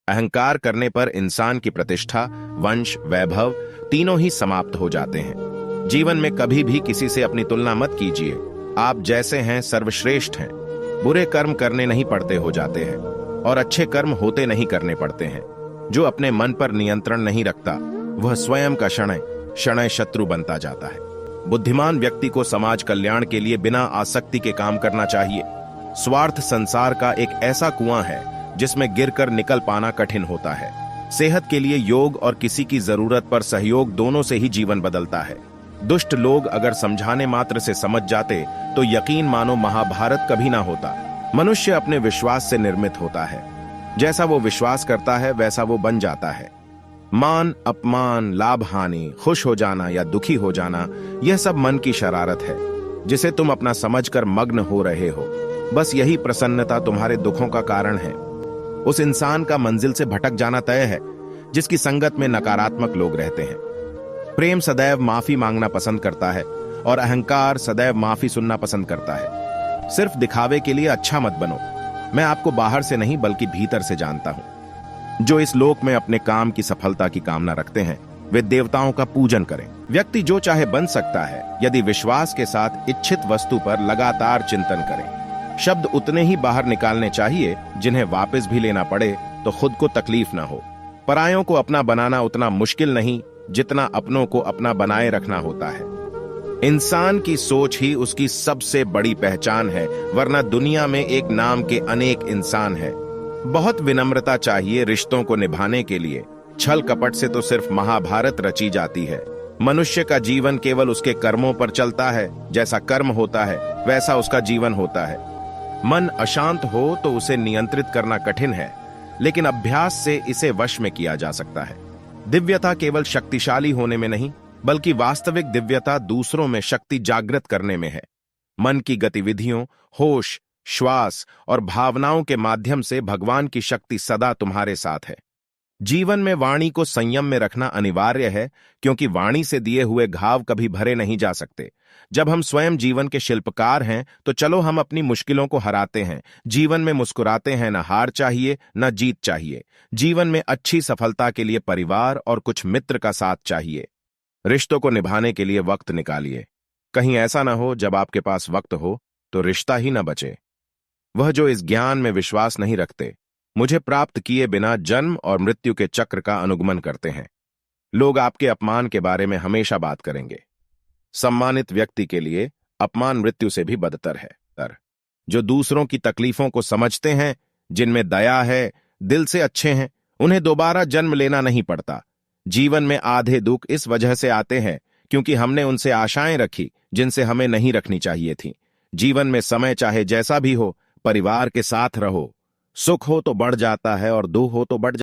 अहंकार करने पर इंसान की प्रतिष्ठा, वंश, वैभव तीनों ही समाप्त हो जाते हैं। जीवन में कभी भी किसी से अपनी तुलना मत कीजिए। आप जैसे हैं सर्वश्रेष्ठ हैं। बुरे कर्म करने नहीं पड़ते हो जाते हैं और अच्छे कर्म होते नहीं करने पड़ते हैं। जो अपने मन पर नियंत्रण नहीं रखता वह स्वयं का शणय शणय शत्रु बनता जाता है। बुद्धिमान व्यक्ति को समाज कल्याण के लिए बिना आसक्ति के काम करना चाहिए। स्वार्थ संसार का एक ऐसा कुआं है जिसमें गिरकर निकल पाना कठिन होता है। सेहत के लिए योग और किसी की जरूरत पर सहयोग दोनों से ही जीवन बदलता है। दुष्ट लोग अगर समझाने मात्र से समझ जाते तो यकीन मानो महाभारत कभी ना होता। मनुष्य अपने विश्वास से निर्मित होता है। जैसा वो विश्वास करता है वैसा वो बन जाता है। मान अपमान, लाभ हानि, खुश हो जाना या दुखी हो जाना, यह सब मन की शरारत है जिसे तुम अपना समझकर मग्न हो रहे हो। बस यही प्रसन्नता तुम्हारे दुखों का कारण है। उस इंसान का मंजिल से भटक जाना तय है जिसकी संगत में नकारात्मक लोग रहते हैं। प्रेम सदैव माफी मांगना पसंद करता है और अहंकार सदैव माफी सुनना पसंद करता है। सिर्फ दिखावे के लिए अच्छा मत बनो। मैं आपको बाहर से नहीं बल्कि भीतर से जानता हूं। जो इस लोक में अपने काम की सफलता की कामना रखते हैं वे देवताओं का पूजन करें। व्यक्ति जो चाहे बन सकता है यदि विश्वास के साथ इच्छित वस्तु पर लगातार चिंतन करें। शब्द उतने ही बाहर निकालने चाहिए जिन्हें वापस भी लेना पड़े तो खुद को तकलीफ ना हो। परायों को अपना बनाना उतना मुश्किल नहीं जितना अपनों को अपना बनाए रखना होता है। इंसान की सोच ही उसकी सबसे बड़ी पहचान है, वरना दुनिया में एक नाम के अनेक इंसान हैं। बहुत विनम्रता चाहिए रिश्तों को निभाने के लिए। छल कपट से तो सिर्फ महाभारत रची जाती है। मनुष्य का जीवन केवल उसके कर्मों पर चलता है। जैसा कर्म होता है वैसा उसका जीवन होता है। मन अशांत हो तो उसे नियंत्रित करना कठिन है, लेकिन अभ्यास से इसे वश में किया जा सकता है। दिव्यता केवल शक्तिशाली होने में नहीं बल्कि वास्तविक दिव्यता दूसरों में शक्ति जागृत करने में है। मन की गतिविधियों, होश, श्वास और भावनाओं के माध्यम से भगवान की शक्ति सदा तुम्हारे साथ है। जीवन में वाणी को संयम में रखना अनिवार्य है, क्योंकि वाणी से दिए हुए घाव कभी भरे नहीं जा सकते। जब हम स्वयं जीवन के शिल्पकार हैं तो चलो हम अपनी मुश्किलों को हराते हैं। जीवन में मुस्कुराते हैं। न हार चाहिए न जीत चाहिए। जीवन में अच्छी सफलता के लिए परिवार और कुछ मित्र का साथ चाहिए। रिश्तों को निभाने के लिए वक्त निकालिए। कहीं ऐसा ना हो जब आपके पास वक्त हो तो रिश्ता ही न बचे। वह जो इस ज्ञान में विश्वास नहीं रखते मुझे प्राप्त किए बिना जन्म और मृत्यु के चक्र का अनुगमन करते हैं। लोग आपके अपमान के बारे में हमेशा बात करेंगे। सम्मानित व्यक्ति के लिए अपमान मृत्यु से भी बदतर है। जो दूसरों की तकलीफों को समझते हैं, जिनमें दया है, दिल से अच्छे हैं, उन्हें दोबारा जन्म लेना नहीं पड़ता। जीवन में आधे दुख इस वजह से आते हैं क्योंकि हमने उनसे आशाएं रखी जिनसे हमें नहीं रखनी चाहिए थी। जीवन में समय चाहे जैसा भी हो, परिवार के साथ रहो। सुख हो तो बढ़ जाता है और दुख हो तो बढ़